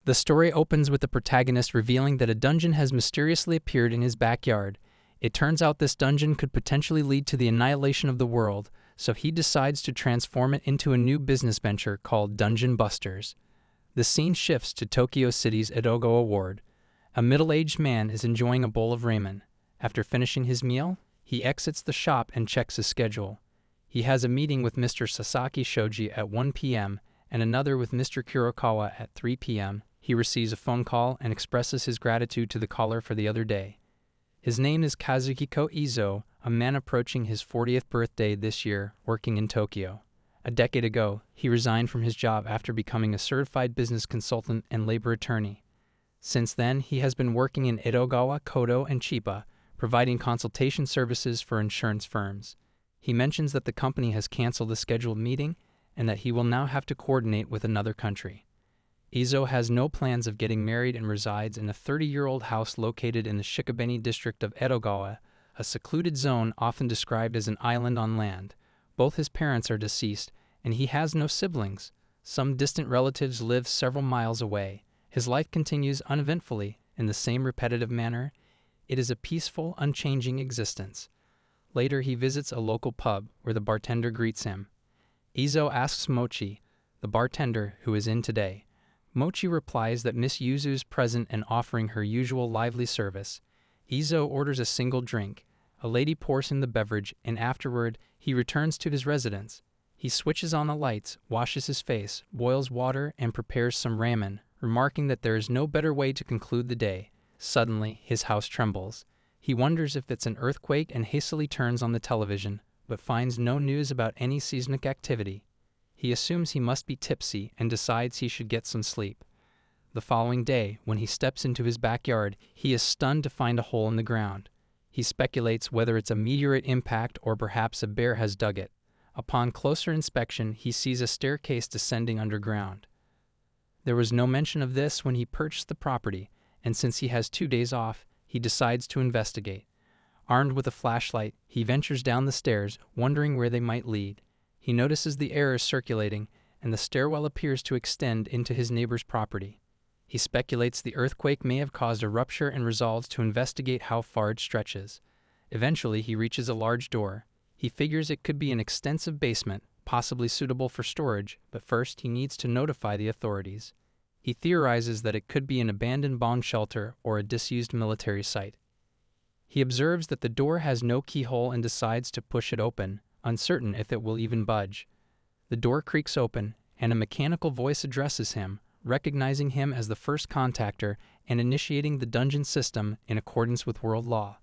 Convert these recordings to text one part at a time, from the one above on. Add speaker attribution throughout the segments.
Speaker 1: The story opens with the protagonist revealing that a dungeon has mysteriously appeared in his backyard. It turns out this dungeon could potentially lead to the annihilation of the world, so he decides to transform it into a new business venture called Dungeon Busters. The scene shifts to Tokyo City's Edogawa Ward. A middle-aged man is enjoying a bowl of ramen. After finishing his meal, he exits the shop and checks his schedule. He has a meeting with Mr. Sasaki Shoji at 1 p.m. and another with Mr. Kurokawa at 3 p.m. He receives a phone call and expresses his gratitude to the caller for the other day. His name is Kazuhiko Izo, a man approaching his 40th birthday this year, working in Tokyo. A decade ago, he resigned from his job after becoming a certified business consultant and labor attorney. Since then, he has been working in Edogawa, Koto, and Chiba, providing consultation services for insurance firms. He mentions that the company has canceled the scheduled meeting and that he will now have to coordinate with another country. Izo has no plans of getting married and resides in a 30-year-old house located in the Shikabeni district of Edogawa, a secluded zone often described as an island on land. Both his parents are deceased, and he has no siblings. Some distant relatives live several miles away. His life continues uneventfully in the same repetitive manner. It is a peaceful, unchanging existence. Later, he visits a local pub where the bartender greets him. Izo asks Mochi, the bartender, who is in today. Mochi replies that Miss Yuzu is present and offering her usual lively service. Izo orders a single drink. A lady pours him the beverage, and afterward, he returns to his residence. He switches on the lights, washes his face, boils water, and prepares some ramen, remarking that there is no better way to conclude the day. Suddenly, his house trembles. He wonders if it's an earthquake and hastily turns on the television, but finds no news about any seismic activity. He assumes he must be tipsy and decides he should get some sleep. The following day, when he steps into his backyard, he is stunned to find a hole in the ground. He speculates whether it's a meteorite impact or perhaps a bear has dug it. Upon closer inspection, he sees a staircase descending underground. There was no mention of this when he purchased the property, and since he has 2 days off, he decides to investigate. Armed with a flashlight, he ventures down the stairs, wondering where they might lead. He notices the air is circulating, and the stairwell appears to extend into his neighbor's property. He speculates the earthquake may have caused a rupture and resolves to investigate how far it stretches. Eventually, he reaches a large door. He figures it could be an extensive basement, possibly suitable for storage, but first he needs to notify the authorities. He theorizes that it could be an abandoned bomb shelter or a disused military site. He observes that the door has no keyhole and decides to push it open, uncertain if it will even budge. The door creaks open, and a mechanical voice addresses him, recognizing him as the first contactor and initiating the dungeon system in accordance with world law.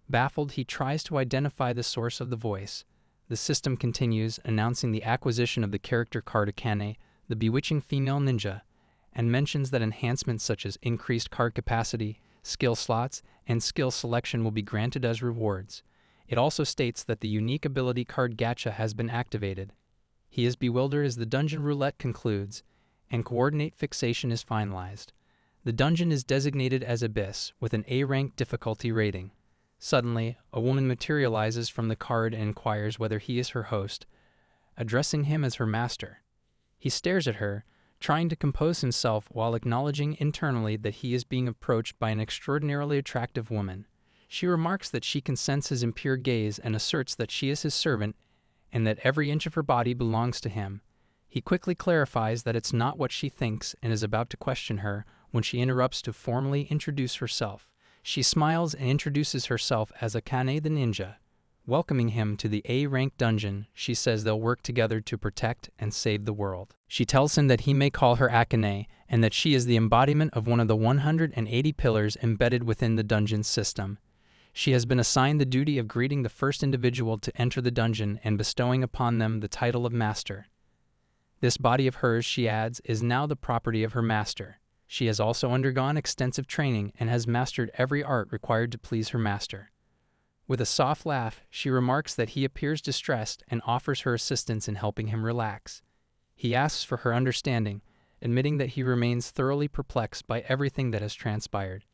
Speaker 1: Baffled, he tries to identify the source of the voice. The system continues, announcing the acquisition of the character card Akane, the bewitching female ninja, and mentions that enhancements such as increased card capacity, skill slots, and skill selection will be granted as rewards. It also states that the unique ability card gacha has been activated. He is bewildered as the dungeon roulette concludes, and coordinate fixation is finalized. The dungeon is designated as Abyss, with an A-rank difficulty rating. Suddenly, a woman materializes from the card and inquires whether he is her host, addressing him as her master. He stares at her, trying to compose himself while acknowledging internally that he is being approached by an extraordinarily attractive woman. She remarks that she can sense his impure gaze and asserts that she is his servant and that every inch of her body belongs to him. He quickly clarifies that it's not what she thinks and is about to question her when she interrupts to formally introduce herself. She smiles and introduces herself as Akane the ninja. Welcoming him to the A-rank dungeon, she says they'll work together to protect and save the world. She tells him that he may call her Akane and that she is the embodiment of one of the 180 pillars embedded within the dungeon system. She has been assigned the duty of greeting the first individual to enter the dungeon and bestowing upon them the title of master. This body of hers, she adds, is now the property of her master. She has also undergone extensive training and has mastered every art required to please her master. With a soft laugh, she remarks that he appears distressed and offers her assistance in helping him relax. He asks for her understanding, admitting that he remains thoroughly perplexed by everything that has transpired.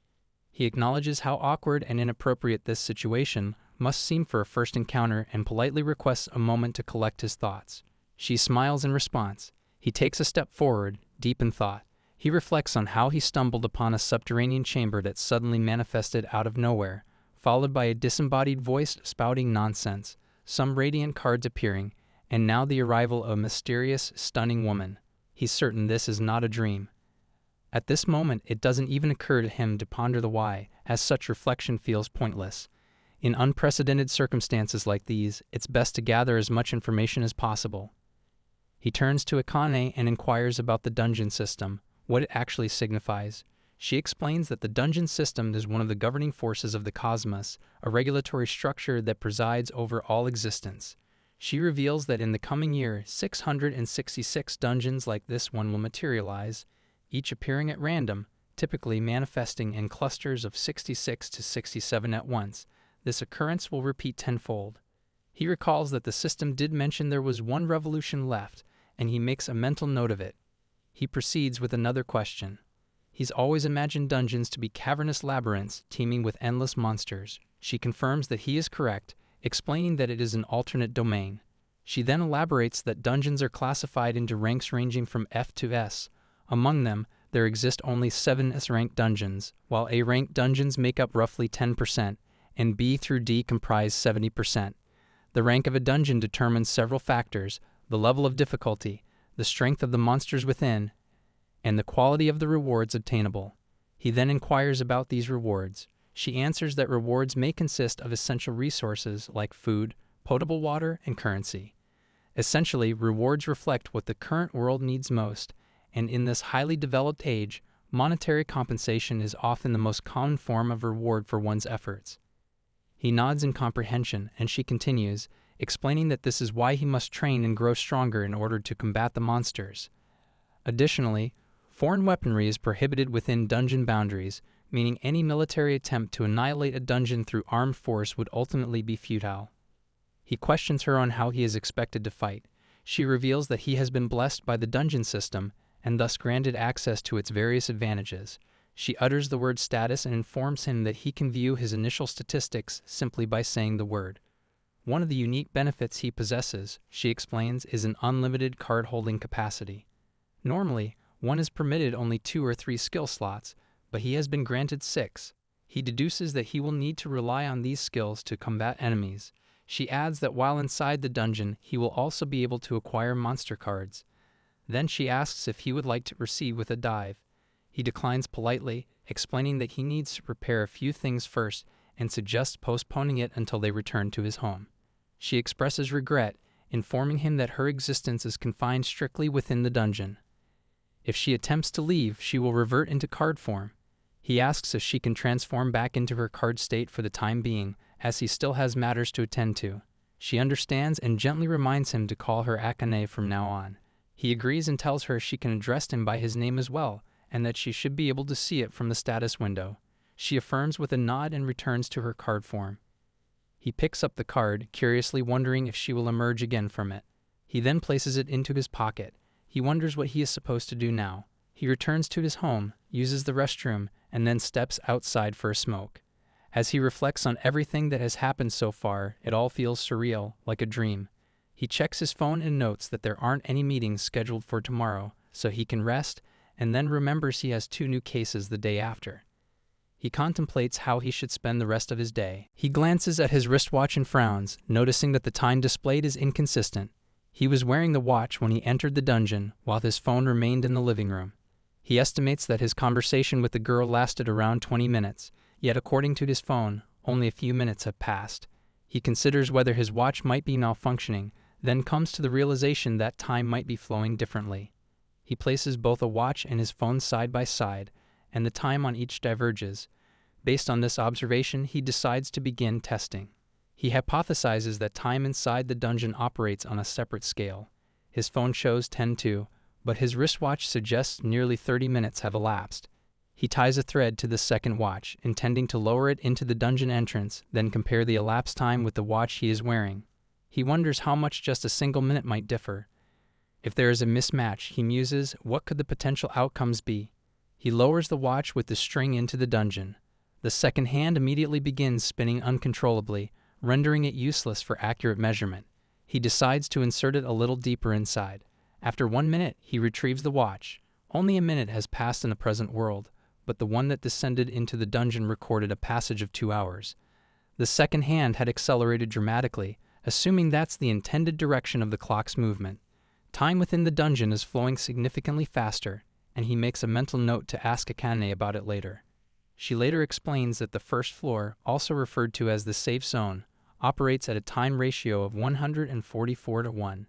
Speaker 1: He acknowledges how awkward and inappropriate this situation must seem for a first encounter and politely requests a moment to collect his thoughts. She smiles in response. He takes a step forward, deep in thought. He reflects on how he stumbled upon a subterranean chamber that suddenly manifested out of nowhere, followed by a disembodied voice spouting nonsense, some radiant cards appearing, and now the arrival of a mysterious, stunning woman. He's certain this is not a dream. At this moment, it doesn't even occur to him to ponder the why, as such reflection feels pointless. In unprecedented circumstances like these, it's best to gather as much information as possible. He turns to Akane and inquires about the dungeon system, what it actually signifies. She explains that the dungeon system is one of the governing forces of the cosmos, a regulatory structure that presides over all existence. She reveals that in the coming year, 666 dungeons like this one will materialize, each appearing at random, typically manifesting in clusters of 66 to 67 at once. This occurrence will repeat tenfold. He recalls that the system did mention there was one revolution left, and he makes a mental note of it. He proceeds with another question. He's always imagined dungeons to be cavernous labyrinths teeming with endless monsters. She confirms that he is correct, explaining that it is an alternate domain. She then elaborates that dungeons are classified into ranks ranging from F to S. Among them, there exist only 7 S-ranked dungeons, while A-ranked dungeons make up roughly 10%, and B through D comprise 70%. The rank of a dungeon determines several factors: the level of difficulty, the strength of the monsters within, and the quality of the rewards obtainable. He then inquires about these rewards. She answers that rewards may consist of essential resources like food, potable water, and currency. Essentially, rewards reflect what the current world needs most, and in this highly developed age, monetary compensation is often the most common form of reward for one's efforts. He nods in comprehension, and she continues, explaining that this is why he must train and grow stronger in order to combat the monsters. Additionally, foreign weaponry is prohibited within dungeon boundaries, meaning any military attempt to annihilate a dungeon through armed force would ultimately be futile. He questions her on how he is expected to fight. She reveals that he has been blessed by the dungeon system, and thus granted access to its various advantages. She utters the word status and informs him that he can view his initial statistics simply by saying the word. One of the unique benefits he possesses, she explains, is an unlimited card-holding capacity. Normally, one is permitted only 2 or 3 skill slots, but he has been granted 6. He deduces that he will need to rely on these skills to combat enemies. She adds that while inside the dungeon, he will also be able to acquire monster cards. Then she asks if he would like to proceed with a dive. He declines politely, explaining that he needs to prepare a few things first and suggests postponing it until they return to his home. She expresses regret, informing him that her existence is confined strictly within the dungeon. If she attempts to leave, she will revert into card form. He asks if she can transform back into her card state for the time being, as he still has matters to attend to. She understands and gently reminds him to call her Akane from now on. He agrees and tells her she can address him by his name as well, and that she should be able to see it from the status window. She affirms with a nod and returns to her card form. He picks up the card, curiously wondering if she will emerge again from it. He then places it into his pocket. He wonders what he is supposed to do now. He returns to his home, uses the restroom, and then steps outside for a smoke. As he reflects on everything that has happened so far, it all feels surreal, like a dream. He checks his phone and notes that there aren't any meetings scheduled for tomorrow, so he can rest, and then remembers he has 2 new cases the day after. He contemplates how he should spend the rest of his day. He glances at his wristwatch and frowns, noticing that the time displayed is inconsistent. He was wearing the watch when he entered the dungeon, while his phone remained in the living room. He estimates that his conversation with the girl lasted around 20 minutes, yet according to his phone, only a few minutes have passed. He considers whether his watch might be malfunctioning, then comes to the realization that time might be flowing differently. He places both a watch and his phone side by side, and the time on each diverges. Based on this observation, he decides to begin testing. He hypothesizes that time inside the dungeon operates on a separate scale. His phone shows 10:02, but his wristwatch suggests nearly 30 minutes have elapsed. He ties a thread to the second watch, intending to lower it into the dungeon entrance, then compare the elapsed time with the watch he is wearing. He wonders how much just a single minute might differ. If there is a mismatch, he muses, what could the potential outcomes be? He lowers the watch with the string into the dungeon. The second hand immediately begins spinning uncontrollably, rendering it useless for accurate measurement. He decides to insert it a little deeper inside. After 1 minute, he retrieves the watch. Only a minute has passed in the present world, but the one that descended into the dungeon recorded a passage of 2 hours. The second hand had accelerated dramatically, assuming that's the intended direction of the clock's movement. Time within the dungeon is flowing significantly faster, and he makes a mental note to ask Akane about it later. She later explains that the first floor, also referred to as the safe zone, operates at a time ratio of 144:1.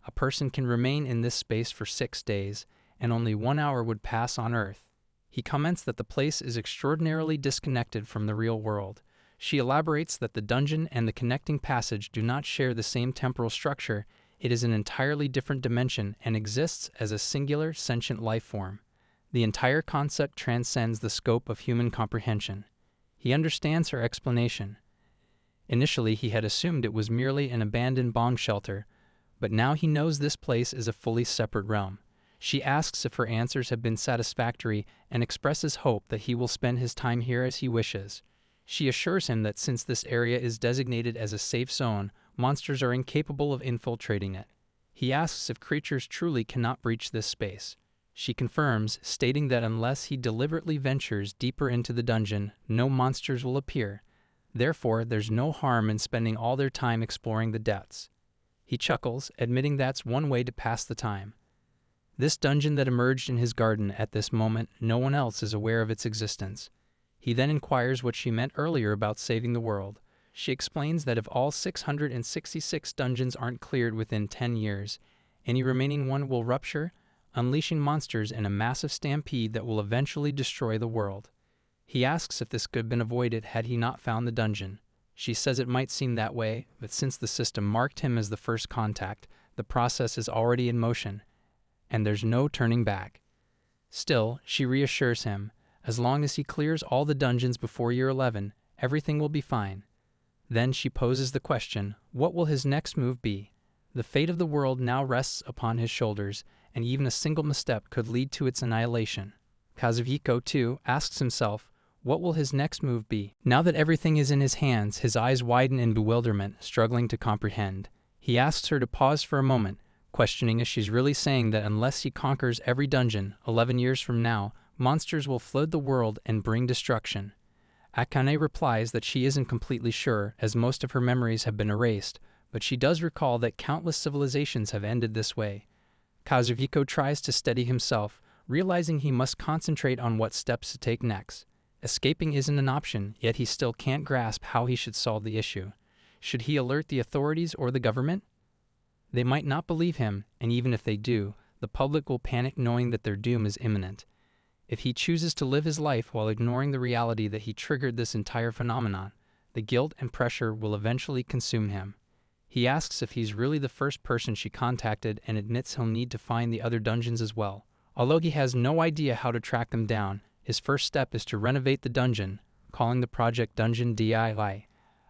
Speaker 1: A person can remain in this space for 6 days, and only 1 hour would pass on Earth. He comments that the place is extraordinarily disconnected from the real world. She elaborates that the dungeon and the connecting passage do not share the same temporal structure. It is an entirely different dimension and exists as a singular, sentient life form. The entire concept transcends the scope of human comprehension. He understands her explanation. Initially, he had assumed it was merely an abandoned bomb shelter, but now he knows this place is a fully separate realm. She asks if her answers have been satisfactory and expresses hope that he will spend his time here as he wishes. She assures him that since this area is designated as a safe zone, monsters are incapable of infiltrating it. He asks if creatures truly cannot breach this space. She confirms, stating that unless he deliberately ventures deeper into the dungeon, no monsters will appear. Therefore, there's no harm in spending all their time exploring the depths. He chuckles, admitting that's one way to pass the time. This dungeon that emerged in his garden at this moment, no one else is aware of its existence. He then inquires what she meant earlier about saving the world. She explains that if all 666 dungeons aren't cleared within 10 years, any remaining one will rupture, unleashing monsters in a massive stampede that will eventually destroy the world. He asks if this could have been avoided had he not found the dungeon. She says it might seem that way, but since the system marked him as the first contact, the process is already in motion, and there's no turning back. Still, she reassures him, as long as he clears all the dungeons before year 11, everything will be fine. Then she poses the question, what will his next move be? The fate of the world now rests upon his shoulders, and even a single misstep could lead to its annihilation. Kazuhiko, too, asks himself, what will his next move be? Now that everything is in his hands, his eyes widen in bewilderment, struggling to comprehend. He asks her to pause for a moment, questioning if she's really saying that unless he conquers every dungeon, 11 years from now, monsters will flood the world and bring destruction. Akane replies that she isn't completely sure, as most of her memories have been erased, but she does recall that countless civilizations have ended this way. Kazuhiko tries to steady himself, realizing he must concentrate on what steps to take next. Escaping isn't an option, yet he still can't grasp how he should solve the issue. Should he alert the authorities or the government? They might not believe him, and even if they do, the public will panic knowing that their doom is imminent. If he chooses to live his life while ignoring the reality that he triggered this entire phenomenon, the guilt and pressure will eventually consume him. He asks if he's really the first person she contacted and admits he'll need to find the other dungeons as well. Although he has no idea how to track them down, his first step is to renovate the dungeon, calling the project Dungeon DIY.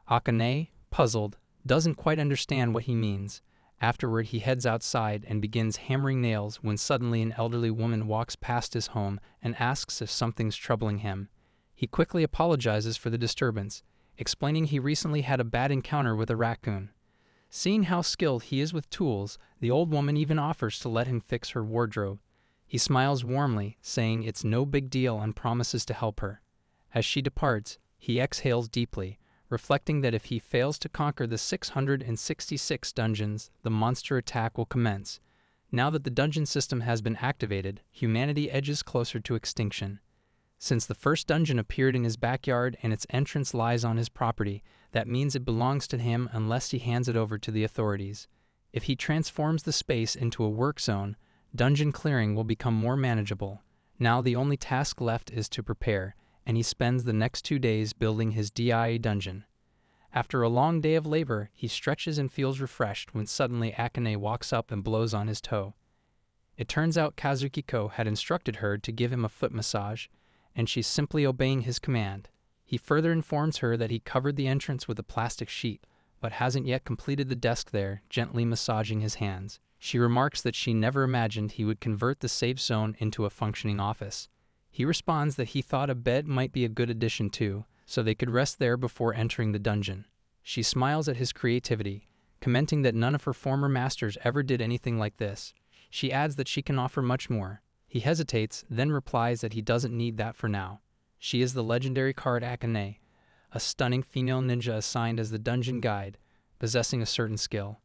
Speaker 1: Akane, puzzled, doesn't quite understand what he means. Afterward, he heads outside and begins hammering nails when suddenly an elderly woman walks past his home and asks if something's troubling him. He quickly apologizes for the disturbance, explaining he recently had a bad encounter with a raccoon. Seeing how skilled he is with tools, the old woman even offers to let him fix her wardrobe. He smiles warmly, saying it's no big deal and promises to help her. As she departs, he exhales deeply, reflecting that if he fails to conquer the 666 dungeons, the monster attack will commence. Now that the dungeon system has been activated, humanity edges closer to extinction. Since the first dungeon appeared in his backyard and its entrance lies on his property, that means it belongs to him unless he hands it over to the authorities. If he transforms the space into a work zone, dungeon clearing will become more manageable. Now the only task left is to prepare, and he spends the next 2 days building his DIA dungeon. After a long day of labor, he stretches and feels refreshed when suddenly Akane walks up and blows on his toe. It turns out Kazuhiko had instructed her to give him a foot massage, and she's simply obeying his command. He further informs her that he covered the entrance with a plastic sheet, but hasn't yet completed the desk there, gently massaging his hands. She remarks that she never imagined he would convert the safe zone into a functioning office. He responds that he thought a bed might be a good addition too, so they could rest there before entering the dungeon. She smiles at his creativity, commenting that none of her former masters ever did anything like this. She adds that she can offer much more. He hesitates, then replies that he doesn't need that for now. She is the legendary card Akane, a stunning female ninja assigned as the dungeon guide, possessing a certain skill.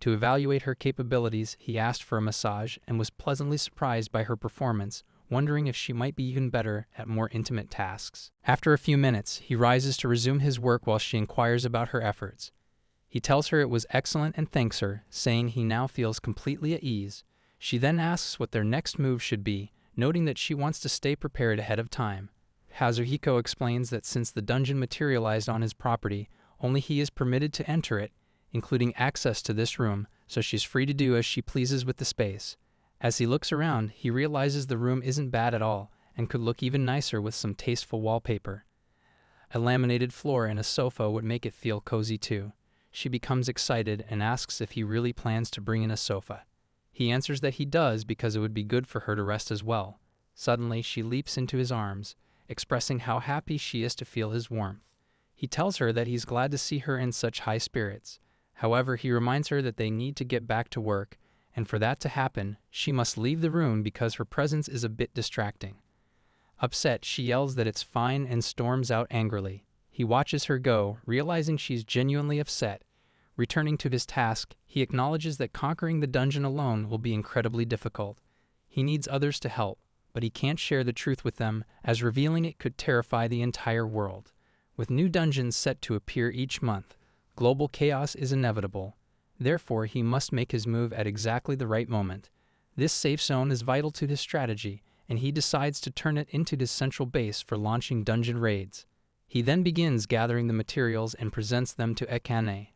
Speaker 1: To evaluate her capabilities, he asked for a massage and was pleasantly surprised by her performance, wondering if she might be even better at more intimate tasks. After a few minutes, he rises to resume his work while she inquires about her efforts. He tells her it was excellent and thanks her, saying he now feels completely at ease. She then asks what their next move should be, noting that she wants to stay prepared ahead of time. Kazuhiko explains that since the dungeon materialized on his property, only he is permitted to enter it, including access to this room, so she's free to do as she pleases with the space. As he looks around, he realizes the room isn't bad at all, and could look even nicer with some tasteful wallpaper. A laminated floor and a sofa would make it feel cozy too. She becomes excited and asks if he really plans to bring in a sofa. He answers that he does because it would be good for her to rest as well. Suddenly, she leaps into his arms, expressing how happy she is to feel his warmth. He tells her that he's glad to see her in such high spirits. However, he reminds her that they need to get back to work, and for that to happen, she must leave the room because her presence is a bit distracting. Upset, she yells that it's fine and storms out angrily. He watches her go, realizing she's genuinely upset. Returning to his task, he acknowledges that conquering the dungeon alone will be incredibly difficult. He needs others to help, but he can't share the truth with them, as revealing it could terrify the entire world. With new dungeons set to appear each month, global chaos is inevitable. Therefore, he must make his move at exactly the right moment. This safe zone is vital to his strategy, and he decides to turn it into his central base for launching dungeon raids. He then begins gathering the materials and presents them to Akane,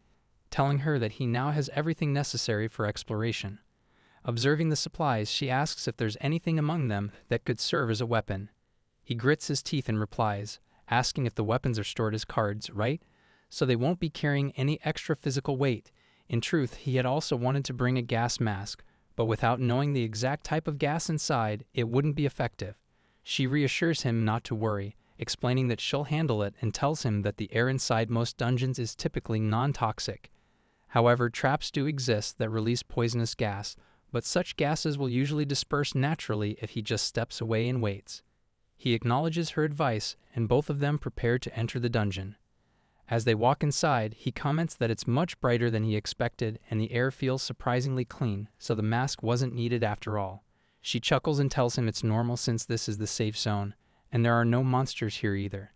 Speaker 1: telling her that he now has everything necessary for exploration. Observing the supplies, she asks if there's anything among them that could serve as a weapon. He grits his teeth and replies, asking if the weapons are stored as cards, right? So they won't be carrying any extra physical weight. In truth, he had also wanted to bring a gas mask, but without knowing the exact type of gas inside, it wouldn't be effective. She reassures him not to worry, explaining that she'll handle it, and tells him that the air inside most dungeons is typically non-toxic. However, traps do exist that release poisonous gas, but such gases will usually disperse naturally if he just steps away and waits. He acknowledges her advice, and both of them prepare to enter the dungeon. As they walk inside, he comments that it's much brighter than he expected and the air feels surprisingly clean, so the mask wasn't needed after all. She chuckles and tells him it's normal since this is the safe zone, and there are no monsters here either.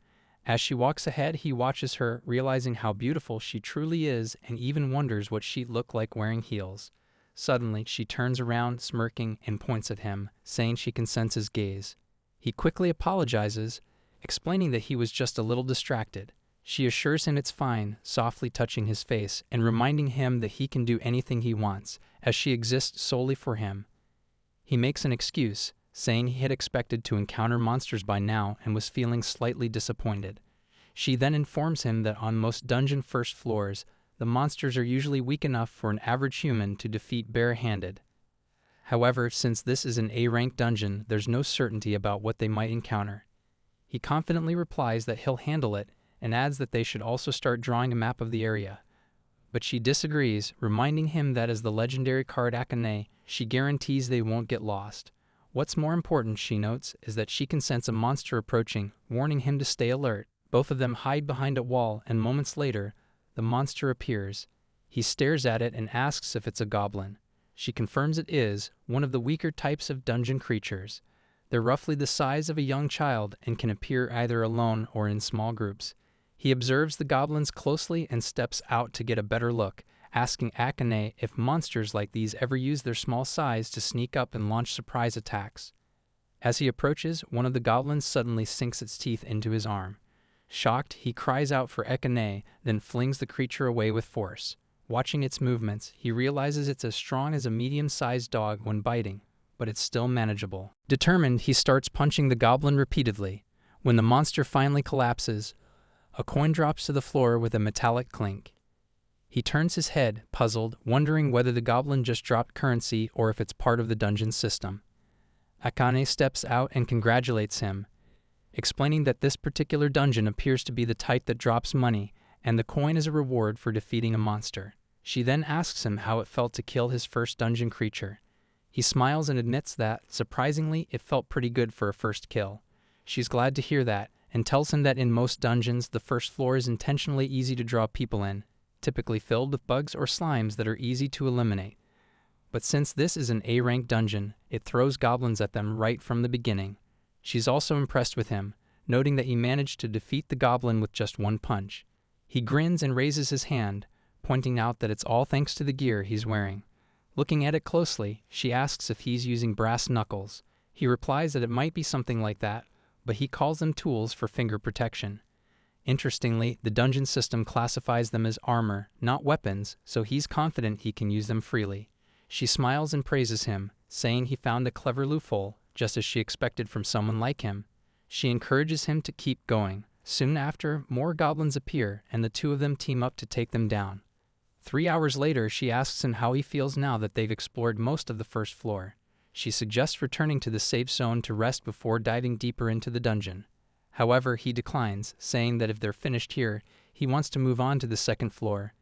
Speaker 1: As she walks ahead, he watches her, realizing how beautiful she truly is and even wonders what she'd look like wearing heels. Suddenly, she turns around, smirking, and points at him, saying she can sense his gaze. He quickly apologizes, explaining that he was just a little distracted. She assures him it's fine, softly touching his face and reminding him that he can do anything he wants, as she exists solely for him. He makes an excuse, saying he had expected to encounter monsters by now and was feeling slightly disappointed. She then informs him that on most dungeon first floors, the monsters are usually weak enough for an average human to defeat bare-handed. However, since this is an A-rank dungeon, there's no certainty about what they might encounter. He confidently replies that he'll handle it and adds that they should also start drawing a map of the area. But she disagrees, reminding him that as the legendary card Akane, she guarantees they won't get lost. What's more important, she notes, is that she can sense a monster approaching, warning him to stay alert. Both of them hide behind a wall, and moments later, the monster appears. He stares at it and asks if it's a goblin. She confirms it is, one of the weaker types of dungeon creatures. They're roughly the size of a young child and can appear either alone or in small groups. He observes the goblins closely and steps out to get a better look, asking Akane if monsters like these ever use their small size to sneak up and launch surprise attacks. As he approaches, one of the goblins suddenly sinks its teeth into his arm. Shocked, he cries out for Akane, then flings the creature away with force. Watching its movements, he realizes it's as strong as a medium-sized dog when biting, but it's still manageable. Determined, he starts punching the goblin repeatedly. When the monster finally collapses, a coin drops to the floor with a metallic clink. He turns his head, puzzled, wondering whether the goblin just dropped currency or if it's part of the dungeon system. Akane steps out and congratulates him, explaining that this particular dungeon appears to be the type that drops money, and the coin is a reward for defeating a monster. She then asks him how it felt to kill his first dungeon creature. He smiles and admits that, surprisingly, it felt pretty good for a first kill. She's glad to hear that, and tells him that in most dungeons, the first floor is intentionally easy to draw people in, typically filled with bugs or slimes that are easy to eliminate. But since this is an A-rank dungeon, it throws goblins at them right from the beginning. She's also impressed with him, noting that he managed to defeat the goblin with just one punch. He grins and raises his hand, pointing out that it's all thanks to the gear he's wearing. Looking at it closely, she asks if he's using brass knuckles. He replies that it might be something like that, but he calls them tools for finger protection. Interestingly, the dungeon system classifies them as armor, not weapons, so he's confident he can use them freely. She smiles and praises him, saying he found a clever loophole, just as she expected from someone like him. She encourages him to keep going. Soon after, more goblins appear, and the two of them team up to take them down. 3 hours later, she asks him how he feels now that they've explored most of the first floor. She suggests returning to the safe zone to rest before diving deeper into the dungeon. However, he declines, saying that if they're finished here, he wants to move on to the second floor.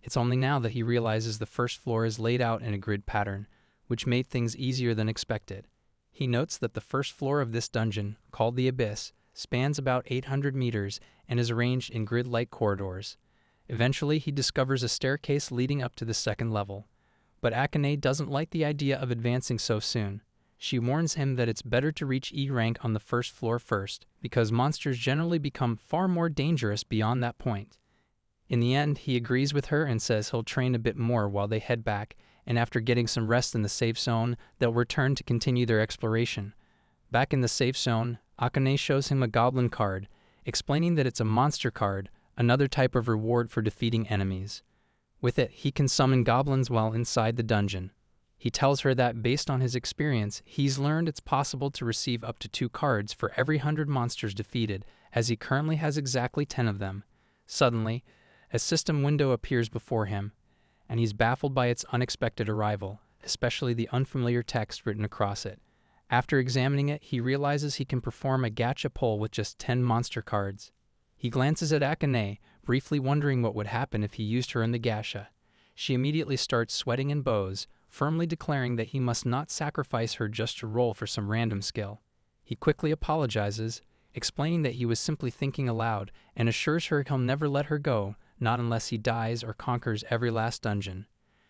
Speaker 1: It's only now that he realizes the first floor is laid out in a grid pattern, which made things easier than expected. He notes that the first floor of this dungeon, called the Abyss, spans about 800 meters and is arranged in grid-like corridors. Eventually, he discovers a staircase leading up to the second level. But Akane doesn't like the idea of advancing so soon. She warns him that it's better to reach E rank on the first floor first, because monsters generally become far more dangerous beyond that point. In the end, he agrees with her and says he'll train a bit more while they head back, and after getting some rest in the safe zone, they'll return to continue their exploration. Back in the safe zone, Akane shows him a goblin card, explaining that it's a monster card, another type of reward for defeating enemies. With it, he can summon goblins while inside the dungeon. He tells her that based on his experience, he's learned it's possible to receive up to 2 cards for every 100 monsters defeated, as he currently has exactly 10 of them. Suddenly, a system window appears before him, and he's baffled by its unexpected arrival, especially the unfamiliar text written across it. After examining it, he realizes he can perform a gacha pull with just 10 monster cards. He glances at Akane, briefly wondering what would happen if he used her in the gacha. She immediately starts sweating and bows, firmly declaring that he must not sacrifice her just to roll for some random skill. He quickly apologizes, explaining that he was simply thinking aloud, and assures her he'll never let her go, not unless he dies or conquers every last dungeon.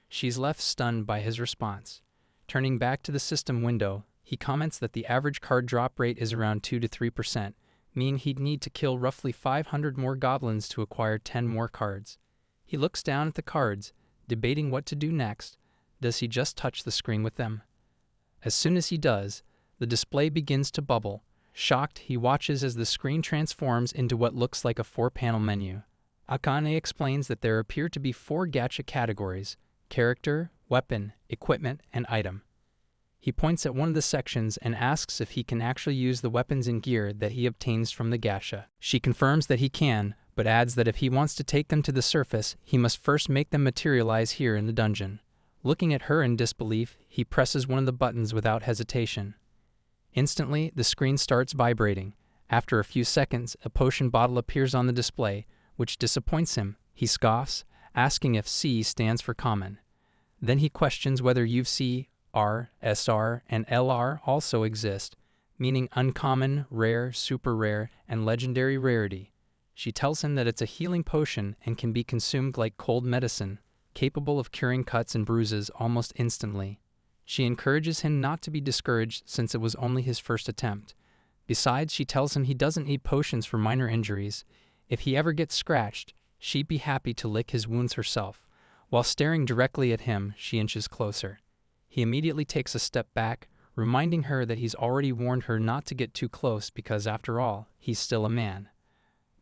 Speaker 1: She's left stunned by his response. Turning back to the system window, he comments that the average card drop rate is around 2 to 3%, meaning he'd need to kill roughly 500 more goblins to acquire 10 more cards. He looks down at the cards, debating what to do next. Does he just touch the screen with them? As soon as he does, the display begins to bubble. Shocked, he watches as the screen transforms into what looks like a 4-panel menu. Akane explains that there appear to be 4 gacha categories: character, weapon, equipment, and item. He points at one of the sections and asks if he can actually use the weapons and gear that he obtains from the gacha. She confirms that he can, but adds that if he wants to take them to the surface, he must first make them materialize here in the dungeon. Looking at her in disbelief, he presses one of the buttons without hesitation. Instantly, the screen starts vibrating. After a few seconds, a potion bottle appears on the display, which disappoints him. He scoffs, asking if C stands for common. Then he questions whether UC, R, SR, and LR also exist, meaning uncommon, rare, super rare, and legendary rarity. She tells him that it's a healing potion and can be consumed like cold medicine, capable of curing cuts and bruises almost instantly. She encourages him not to be discouraged since it was only his first attempt. Besides, she tells him he doesn't need potions for minor injuries. If he ever gets scratched, she'd be happy to lick his wounds herself. While staring directly at him, she inches closer. He immediately takes a step back, reminding her that he's already warned her not to get too close because, after all, he's still a man.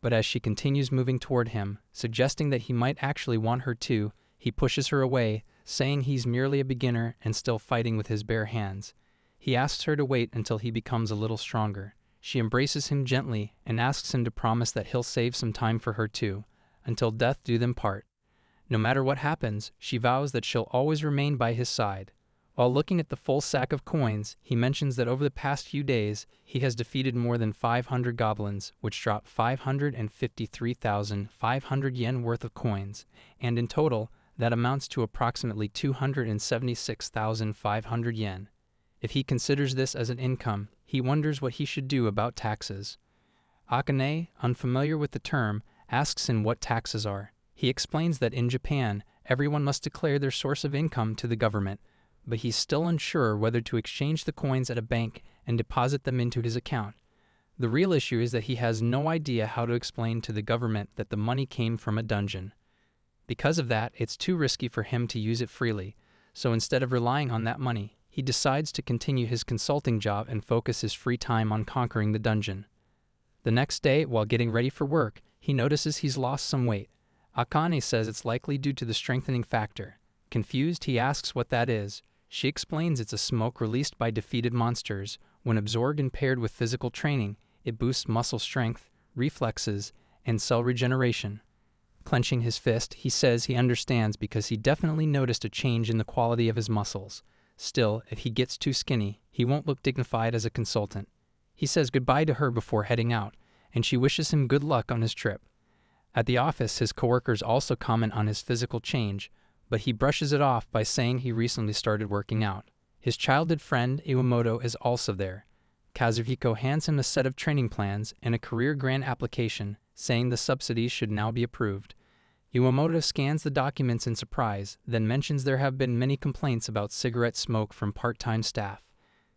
Speaker 1: But as she continues moving toward him, suggesting that he might actually want her to, he pushes her away, saying he's merely a beginner and still fighting with his bare hands. He asks her to wait until he becomes a little stronger. She embraces him gently and asks him to promise that he'll save some time for her too, until death do them part. No matter what happens, she vows that she'll always remain by his side. While looking at the full sack of coins, he mentions that over the past few days, he has defeated more than 500 goblins, which drop 553,500 yen worth of coins, and in total, That amounts to approximately 276,500 yen. If he considers this as an income, he wonders what he should do about taxes. Akane, unfamiliar with the term, asks him what taxes are. He explains that in Japan, everyone must declare their source of income to the government, but he's still unsure whether to exchange the coins at a bank and deposit them into his account. The real issue is that he has no idea how to explain to the government that the money came from a dungeon. Because of that, it's too risky for him to use it freely, so instead of relying on that money, he decides to continue his consulting job and focus his free time on conquering the dungeon. The next day, while getting ready for work, he notices he's lost some weight. Akane says it's likely due to the strengthening factor. Confused, he asks what that is. She explains it's a smoke released by defeated monsters. When absorbed and paired with physical training, it boosts muscle strength, reflexes, and cell regeneration. Clenching his fist, he says he understands because he definitely noticed a change in the quality of his muscles. Still, if he gets too skinny, he won't look dignified as a consultant. He says goodbye to her before heading out, and she wishes him good luck on his trip. At the office, his coworkers also comment on his physical change, but he brushes it off by saying he recently started working out. His childhood friend, Iwamoto, is also there. Kazuhiko hands him a set of training plans and a career grant application, saying the subsidies should now be approved. Iwamoto scans the documents in surprise, then mentions there have been many complaints about cigarette smoke from part-time staff.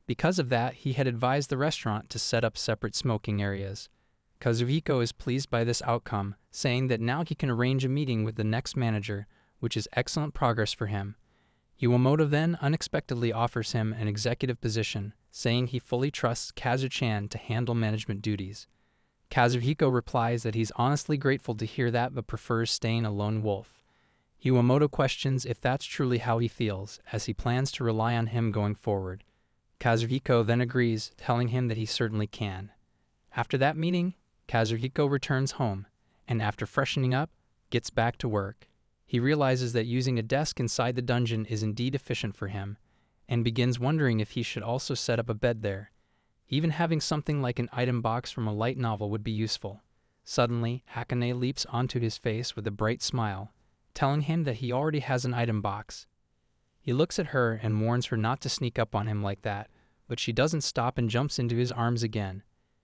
Speaker 1: Because of that, he had advised the restaurant to set up separate smoking areas. Kazuhiko is pleased by this outcome, saying that now he can arrange a meeting with the next manager, which is excellent progress for him. Iwamoto then unexpectedly offers him an executive position, saying he fully trusts Kazu-chan to handle management duties. Kazuhiko replies that he's honestly grateful to hear that but prefers staying a lone wolf. Iwamoto questions if that's truly how he feels, as he plans to rely on him going forward. Kazuhiko then agrees, telling him that he certainly can. After that meeting, Kazuhiko returns home, and after freshening up, gets back to work. He realizes that using a desk inside the dungeon is indeed efficient for him, and begins wondering if he should also set up a bed there. Even having something like an item box from a light novel would be useful. Suddenly, Akane leaps onto his face with a bright smile, telling him that he already has an item box. He looks at her and warns her not to sneak up on him like that, but she doesn't stop and jumps into his arms again.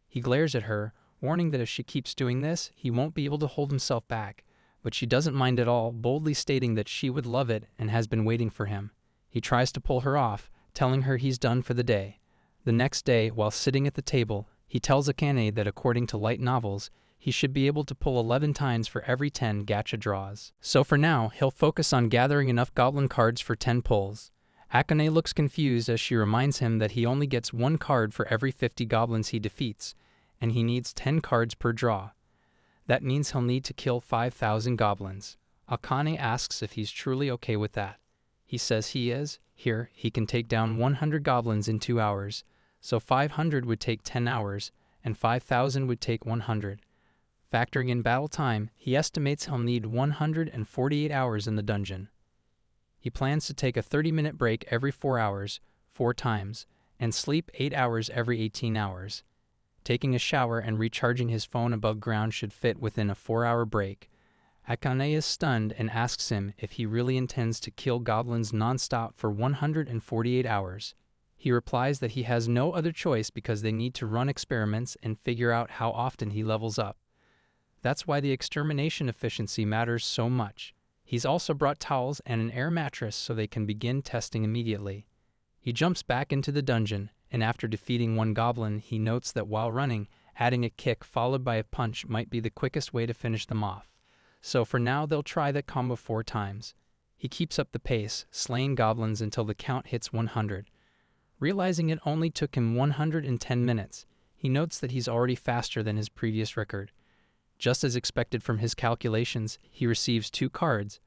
Speaker 1: He glares at her, warning that if she keeps doing this, he won't be able to hold himself back, but she doesn't mind at all, boldly stating that she would love it and has been waiting for him. He tries to pull her off, telling her he's done for the day. The next day, while sitting at the table, he tells Akane that according to light novels, he should be able to pull 11 times for every 10 gacha draws. So for now, he'll focus on gathering enough goblin cards for 10 pulls. Akane looks confused as she reminds him that he only gets 1 card for every 50 goblins he defeats, and he needs 10 cards per draw. That means he'll need to kill 5,000 goblins. Akane asks if he's truly okay with that. He says he is. Here, he can take down 100 goblins in 2 hours, so 500 would take 10 hours, and 5,000 would take 100. Factoring in battle time, he estimates he'll need 148 hours in the dungeon. He plans to take a 30-minute break every 4 hours, 4 times, and sleep 8 hours every 18 hours. Taking a shower and recharging his phone above ground should fit within a 4-hour break. Akane is stunned and asks him if he really intends to kill goblins non-stop for 148 hours. He replies that he has no other choice because they need to run experiments and figure out how often he levels up. That's why the extermination efficiency matters so much. He's also brought towels and an air mattress so they can begin testing immediately. He jumps back into the dungeon, and after defeating 1 goblin, he notes that while running, adding a kick followed by a punch might be the quickest way to finish them off. So for now, they'll try that combo 4 times. He keeps up the pace, slaying goblins until the count hits 100. Realizing it only took him 110 minutes, he notes that he's already faster than his previous record. Just as expected from his calculations, he receives 2 cards,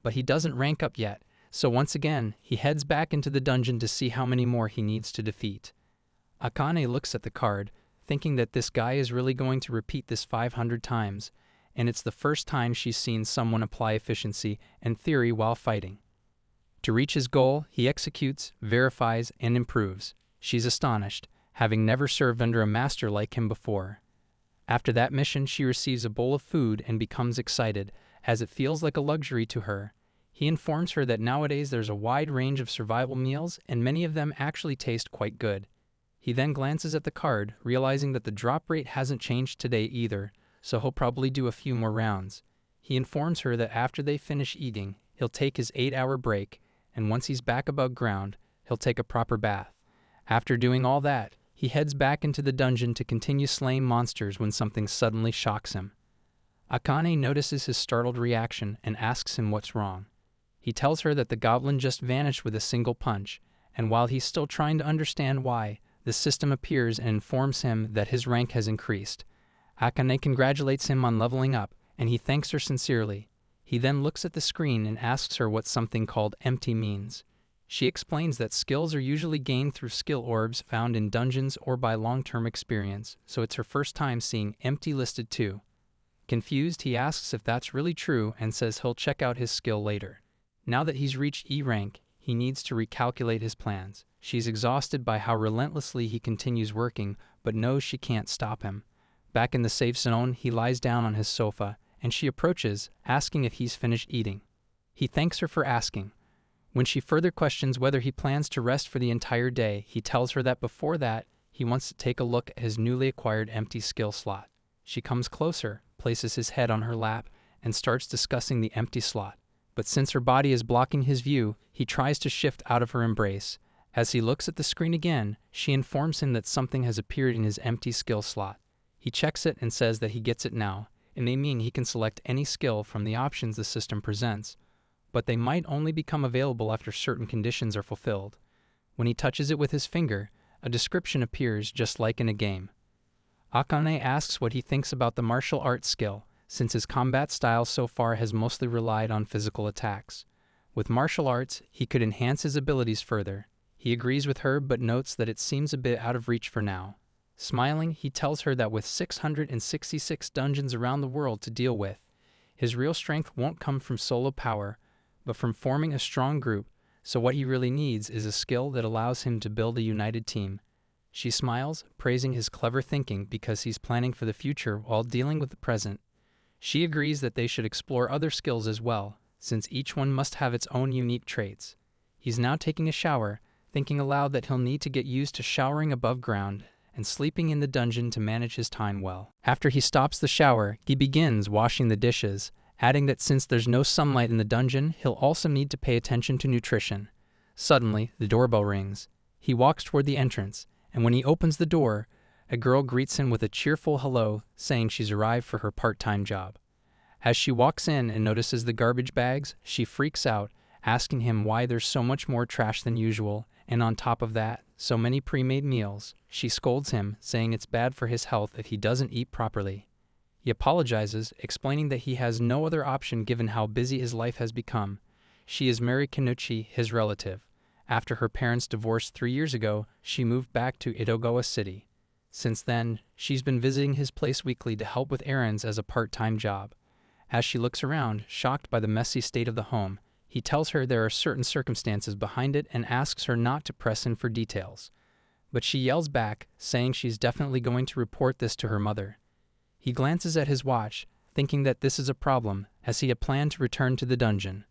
Speaker 1: but he doesn't rank up yet, so once again, he heads back into the dungeon to see how many more he needs to defeat. Akane looks at the card, thinking that this guy is really going to repeat this 500 times, and it's the first time she's seen someone apply efficiency and theory while fighting. To reach his goal, he executes, verifies, and improves. She's astonished, having never served under a master like him before. After that mission, she receives a bowl of food and becomes excited, as it feels like a luxury to her. He informs her that nowadays there's a wide range of survival meals and many of them actually taste quite good. He then glances at the card, realizing that the drop rate hasn't changed today either, so he'll probably do a few more rounds. He informs her that after they finish eating, he'll take his 8-hour break, and once he's back above ground, he'll take a proper bath. After doing all that, he heads back into the dungeon to continue slaying monsters when something suddenly shocks him. Akane notices his startled reaction and asks him what's wrong. He tells her that the goblin just vanished with a single punch, and while he's still trying to understand why, the system appears and informs him that his rank has increased. Akane congratulates him on leveling up, and he thanks her sincerely. He then looks at the screen and asks her what something called empty means. She explains that skills are usually gained through skill orbs found in dungeons or by long-term experience, so it's her first time seeing empty listed too. Confused, he asks if that's really true and says he'll check out his skill later. Now that he's reached E rank, he needs to recalculate his plans. She's exhausted by how relentlessly he continues working, but knows she can't stop him. Back in the safe zone, he lies down on his sofa, and she approaches, asking if he's finished eating. He thanks her for asking. When she further questions whether he plans to rest for the entire day, he tells her that before that, he wants to take a look at his newly acquired empty skill slot. She comes closer, places his head on her lap, and starts discussing the empty slot. But since her body is blocking his view, he tries to shift out of her embrace. As he looks at the screen again, she informs him that something has appeared in his empty skill slot. He checks it and says that he gets it now, and they mean he can select any skill from the options the system presents, but they might only become available after certain conditions are fulfilled. When he touches it with his finger, a description appears just like in a game. Akane asks what he thinks about the martial arts skill, since his combat style so far has mostly relied on physical attacks. With martial arts, he could enhance his abilities further. He agrees with her but notes that it seems a bit out of reach for now. Smiling, he tells her that with 666 dungeons around the world to deal with, his real strength won't come from solo power, but from forming a strong group, so what he really needs is a skill that allows him to build a united team. She smiles, praising his clever thinking because he's planning for the future while dealing with the present. She agrees that they should explore other skills as well, since each one must have its own unique traits. He's now taking a shower, thinking aloud that he'll need to get used to showering above ground and sleeping in the dungeon to manage his time well. After he stops the shower, he begins washing the dishes, adding that since there's no sunlight in the dungeon, he'll also need to pay attention to nutrition. Suddenly, the doorbell rings. He walks toward the entrance, and when he opens the door, a girl greets him with a cheerful hello, saying she's arrived for her part-time job. As she walks in and notices the garbage bags, she freaks out, asking him why there's so much more trash than usual, and on top of that, so many pre-made meals. She scolds him, saying it's bad for his health if he doesn't eat properly. He apologizes, explaining that he has no other option given how busy his life has become. She is Mary Kinuchi, his relative. After her parents divorced 3 years ago, she moved back to Edogawa City. Since then, she's been visiting his place weekly to help with errands as a part-time job. As she looks around, shocked by the messy state of the home, he tells her there are certain circumstances behind it and asks her not to press in for details. But she yells back, saying she's definitely going to report this to her mother. He glances at his watch, thinking that this is a problem, as he had planned to return to the dungeon.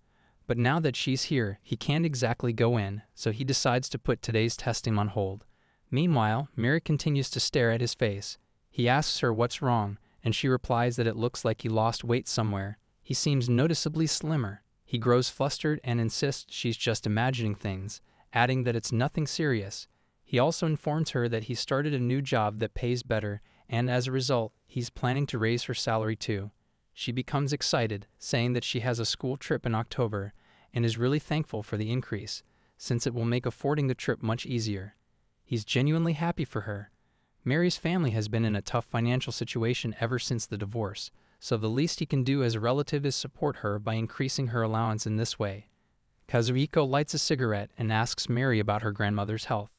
Speaker 1: But now that she's here, he can't exactly go in, so he decides to put today's testing on hold. Meanwhile, Mary continues to stare at his face. He asks her what's wrong, and she replies that it looks like he lost weight somewhere. He seems noticeably slimmer. He grows flustered and insists she's just imagining things, adding that it's nothing serious. He also informs her that he started a new job that pays better, and as a result, he's planning to raise her salary too. She becomes excited, saying that she has a school trip in October, and is really thankful for the increase, since it will make affording the trip much easier. He's genuinely happy for her. Mary's family has been in a tough financial situation ever since the divorce, so the least he can do as a relative is support her by increasing her allowance in this way. Kazuhiko lights a cigarette and asks Mary about her grandmother's health.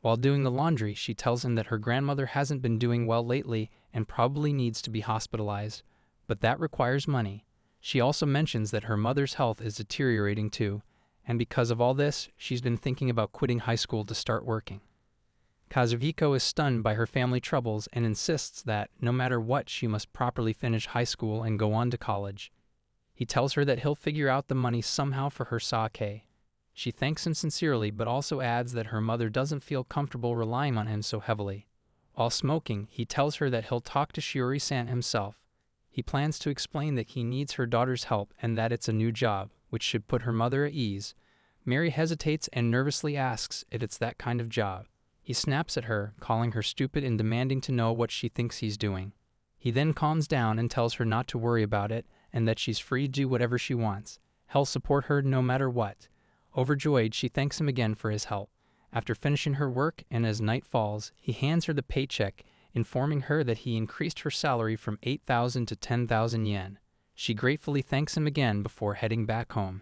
Speaker 1: While doing the laundry, she tells him that her grandmother hasn't been doing well lately and probably needs to be hospitalized, but that requires money. She also mentions that her mother's health is deteriorating too, and because of all this, she's been thinking about quitting high school to start working. Kazuhiko is stunned by her family troubles and insists that, no matter what, she must properly finish high school and go on to college. He tells her that he'll figure out the money somehow for her sake. She thanks him sincerely but also adds that her mother doesn't feel comfortable relying on him so heavily. While smoking, he tells her that he'll talk to Shiori-san himself. He plans to explain that he needs her daughter's help and that it's a new job, which should put her mother at ease. Mary hesitates and nervously asks if it's that kind of job. He snaps at her, calling her stupid and demanding to know what she thinks he's doing. He then calms down and tells her not to worry about it and that she's free to do whatever she wants. He'll support her no matter what. Overjoyed, she thanks him again for his help. After finishing her work and as night falls, he hands her the paycheck, informing her that he increased her salary from 8,000 to 10,000 yen. She gratefully thanks him again before heading back home.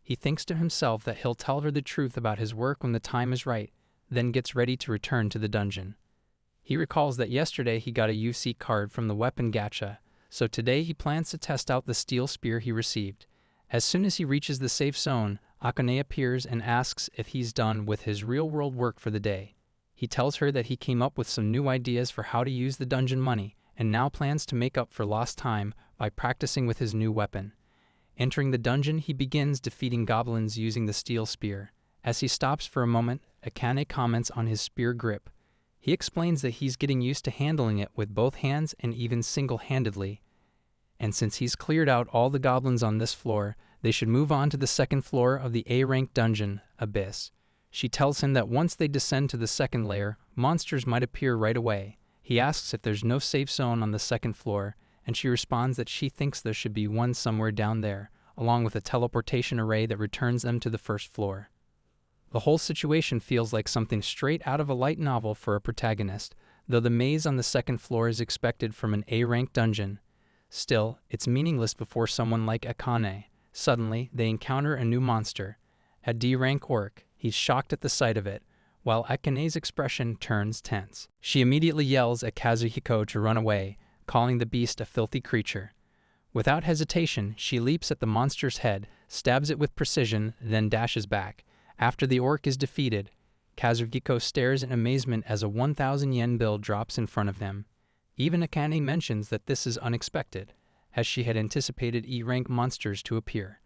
Speaker 1: He thinks to himself that he'll tell her the truth about his work when the time is right, then gets ready to return to the dungeon. He recalls that yesterday he got a UC card from the weapon gacha, so today he plans to test out the steel spear he received. As soon as he reaches the safe zone, Akane appears and asks if he's done with his real-world work for the day. He tells her that he came up with some new ideas for how to use the dungeon money and now plans to make up for lost time by practicing with his new weapon. Entering the dungeon, he begins defeating goblins using the steel spear. As he stops for a moment, Akane comments on his spear grip. He explains that he's getting used to handling it with both hands and even single-handedly. And since he's cleared out all the goblins on this floor, they should move on to the second floor of the A-rank dungeon, Abyss. She tells him that once they descend to the second layer, monsters might appear right away. He asks if there's no safe zone on the second floor, and she responds that she thinks there should be one somewhere down there, along with a teleportation array that returns them to the first floor. The whole situation feels like something straight out of a light novel for a protagonist, though the maze on the second floor is expected from an A-rank dungeon. Still, it's meaningless before someone like Akane. Suddenly, they encounter a new monster, a D-rank orc. He's shocked at the sight of it, while Akane's expression turns tense. She immediately yells at Kazuhiko to run away, calling the beast a filthy creature. Without hesitation, she leaps at the monster's head, stabs it with precision, then dashes back. After the orc is defeated, Kazuhiko stares in amazement as a 1,000 yen bill drops in front of him. Even Akane mentions that this is unexpected, as she had anticipated E-rank monsters to appear.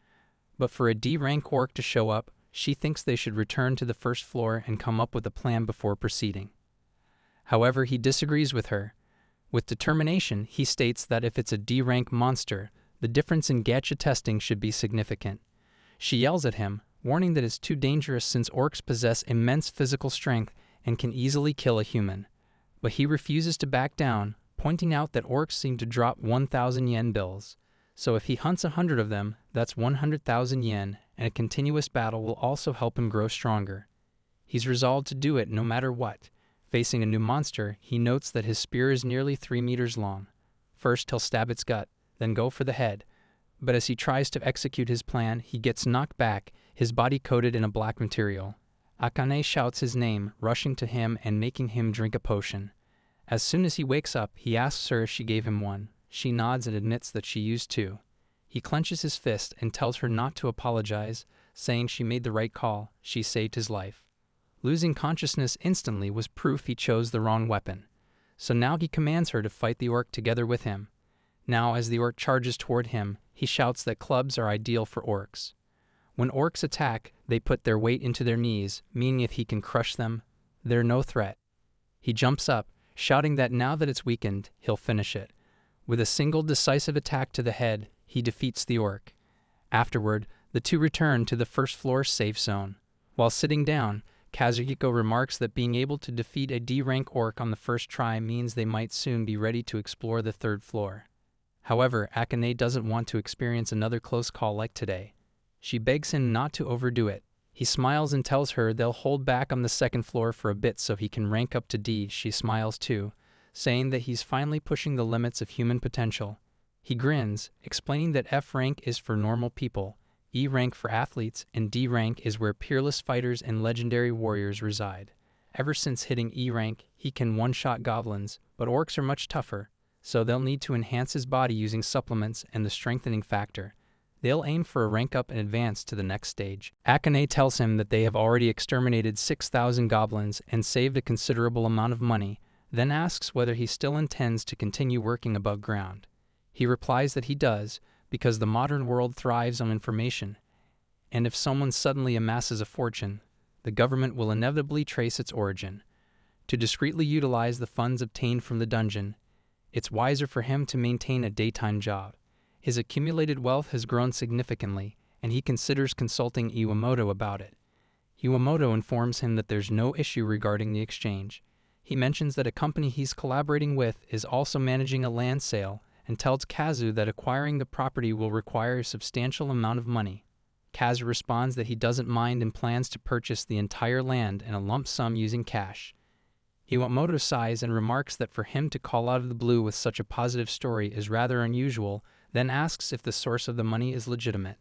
Speaker 1: But for a D-rank orc to show up, she thinks they should return to the first floor and come up with a plan before proceeding. However, he disagrees with her. With determination, he states that if it's a D-rank monster, the difference in gacha testing should be significant. She yells at him, warning that it's too dangerous since orcs possess immense physical strength and can easily kill a human. But he refuses to back down, pointing out that orcs seem to drop 1,000 yen bills. So if he hunts 100 of them, that's 100,000 yen, and a continuous battle will also help him grow stronger. He's resolved to do it no matter what. Facing a new monster, he notes that his spear is nearly 3 meters long. First, he'll stab its gut, then go for the head. But as he tries to execute his plan, he gets knocked back, his body coated in a black material. Akane shouts his name, rushing to him and making him drink a potion. As soon as he wakes up, he asks her if she gave him one. She nods and admits that she used two. He clenches his fist and tells her not to apologize, saying she made the right call. She saved his life. Losing consciousness instantly was proof he chose the wrong weapon. So now he commands her to fight the orc together with him. Now, as the orc charges toward him, he shouts that clubs are ideal for orcs. When orcs attack, they put their weight into their knees, meaning if he can crush them, they're no threat. He jumps up, shouting that now that it's weakened, he'll finish it. With a single decisive attack to the head, he defeats the orc. Afterward, the two return to the first floor safe zone. While sitting down, Kazuhiko remarks that being able to defeat a D-rank orc on the first try means they might soon be ready to explore the third floor. However, Akane doesn't want to experience another close call like today. She begs him not to overdo it. He smiles and tells her they'll hold back on the second floor for a bit so he can rank up to D. She smiles too, saying that he's finally pushing the limits of human potential. He grins, explaining that F rank is for normal people, E rank for athletes, and D rank is where peerless fighters and legendary warriors reside. Ever since hitting E rank, he can one-shot goblins, but orcs are much tougher, so they'll need to enhance his body using supplements and the strengthening factor. They'll aim for a rank up and advance to the next stage. Akane tells him that they have already exterminated 6,000 goblins and saved a considerable amount of money, then asks whether he still intends to continue working above ground. He replies that he does, because the modern world thrives on information, and if someone suddenly amasses a fortune, the government will inevitably trace its origin. To discreetly utilize the funds obtained from the dungeon, it's wiser for him to maintain a daytime job. His accumulated wealth has grown significantly, and he considers consulting Iwamoto about it. Iwamoto informs him that there's no issue regarding the exchange. He mentions that a company he's collaborating with is also managing a land sale and tells Kazu that acquiring the property will require a substantial amount of money. Kazu responds that he doesn't mind and plans to purchase the entire land in a lump sum using cash. Iwamoto sighs and remarks that for him to call out of the blue with such a positive story is rather unusual, then asks if the source of the money is legitimate.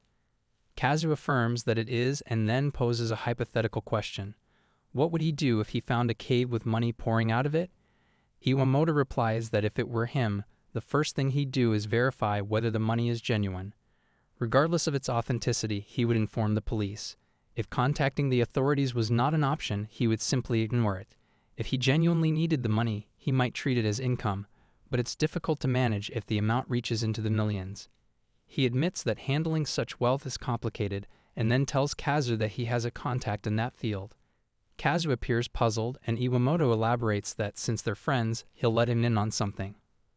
Speaker 1: Kazu affirms that it is and then poses a hypothetical question. What would he do if he found a cave with money pouring out of it? Iwamoto replies that if it were him, the first thing he'd do is verify whether the money is genuine. Regardless of its authenticity, he would inform the police. If contacting the authorities was not an option, he would simply ignore it. If he genuinely needed the money, he might treat it as income, but it's difficult to manage if the amount reaches into the millions. He admits that handling such wealth is complicated, and then tells Kazu that he has a contact in that field. Kazu appears puzzled, and Iwamoto elaborates that since they're friends, he'll let him in on something.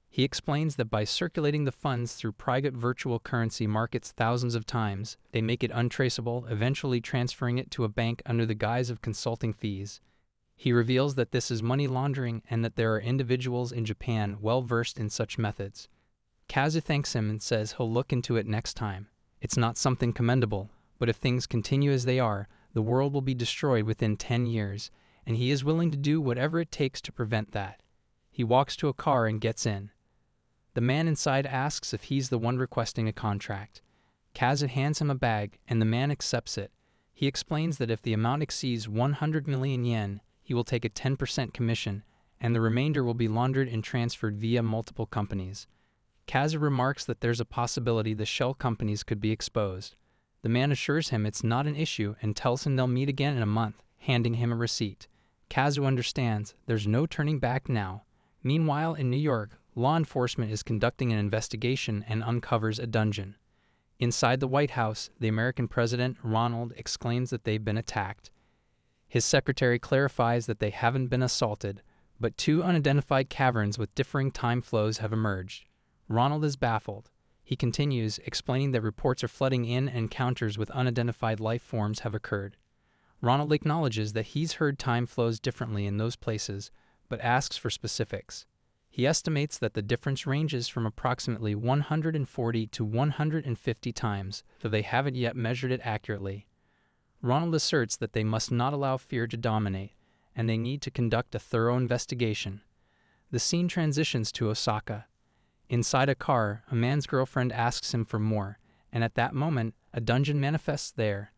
Speaker 1: He explains that by circulating the funds through private virtual currency markets thousands of times, they make it untraceable, eventually transferring it to a bank under the guise of consulting fees. He reveals that this is money laundering and that there are individuals in Japan well versed in such methods. Kazu thanks him and says he'll look into it next time. It's not something commendable, but if things continue as they are, the world will be destroyed within 10 years, and he is willing to do whatever it takes to prevent that. He walks to a car and gets in. The man inside asks if he's the one requesting a contract. Kazu hands him a bag, and the man accepts it. He explains that if the amount exceeds 100 million yen, he will take a 10% commission, and the remainder will be laundered and transferred via multiple companies. Kazu remarks that there's a possibility the shell companies could be exposed. The man assures him it's not an issue and tells him they'll meet again in a month, handing him a receipt. Kazu understands there's no turning back now. Meanwhile, in New York, law enforcement is conducting an investigation and uncovers a dungeon. Inside the White House, the American president, Ronald, exclaims that they've been attacked. His secretary clarifies that they haven't been assaulted, but two unidentified caverns with differing time flows have emerged. Ronald is baffled. He continues, explaining that reports of flooding in and encounters with unidentified life forms have occurred. Ronald acknowledges that he's heard time flows differently in those places, but asks for specifics. He estimates that the difference ranges from approximately 140 to 150 times, though they haven't yet measured it accurately. Ronald asserts that they must not allow fear to dominate, and they need to conduct a thorough investigation. The scene transitions to Osaka. Inside a car, a man's girlfriend asks him for more, and at that moment, a dungeon manifests there.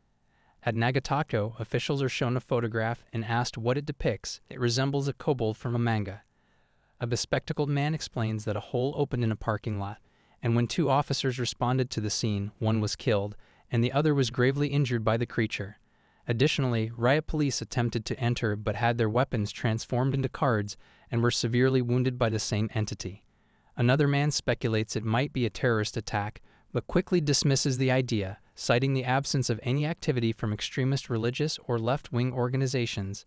Speaker 1: At Nagatake, officials are shown a photograph and asked what it depicts. It resembles a kobold from a manga. A bespectacled man explains that a hole opened in a parking lot, and when two officers responded to the scene, one was killed, and the other was gravely injured by the creature. Additionally, riot police attempted to enter but had their weapons transformed into cards and were severely wounded by the same entity. Another man speculates it might be a terrorist attack, but quickly dismisses the idea, citing the absence of any activity from extremist religious or left-wing organizations.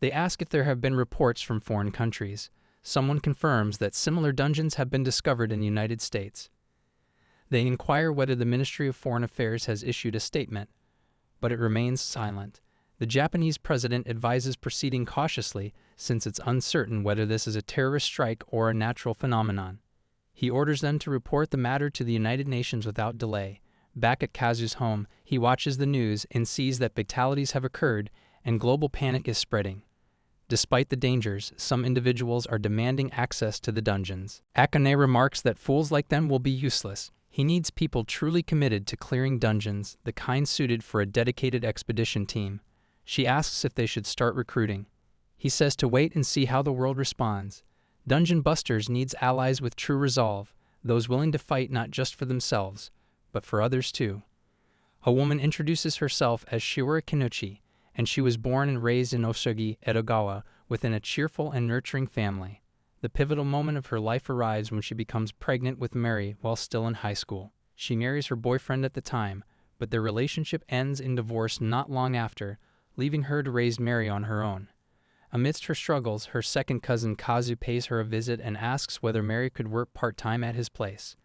Speaker 1: They ask if there have been reports from foreign countries. Someone confirms that similar dungeons have been discovered in the United States. They inquire whether the Ministry of Foreign Affairs has issued a statement, but it remains silent. The Japanese president advises proceeding cautiously since it's uncertain whether this is a terrorist strike or a natural phenomenon. He orders them to report the matter to the United Nations without delay. Back at Kazu's home, he watches the news and sees that fatalities have occurred and global panic is spreading. Despite the dangers, some individuals are demanding access to the dungeons. Akane remarks that fools like them will be useless. He needs people truly committed to clearing dungeons, the kind suited for a dedicated expedition team. She asks if they should start recruiting. He says to wait and see how the world responds. Dungeon Busters needs allies with true resolve, those willing to fight not just for themselves, but for others too. A woman introduces herself as Shiora Kinuchi, and she was born and raised in Osugi, Edogawa, within a cheerful and nurturing family. The pivotal moment of her life arrives when she becomes pregnant with Mary while still in high school. She marries her boyfriend at the time, but their relationship ends in divorce not long after, leaving her to raise Mary on her own. Amidst her struggles, her second cousin Kazu pays her a visit and asks whether Mary could work part-time at his place.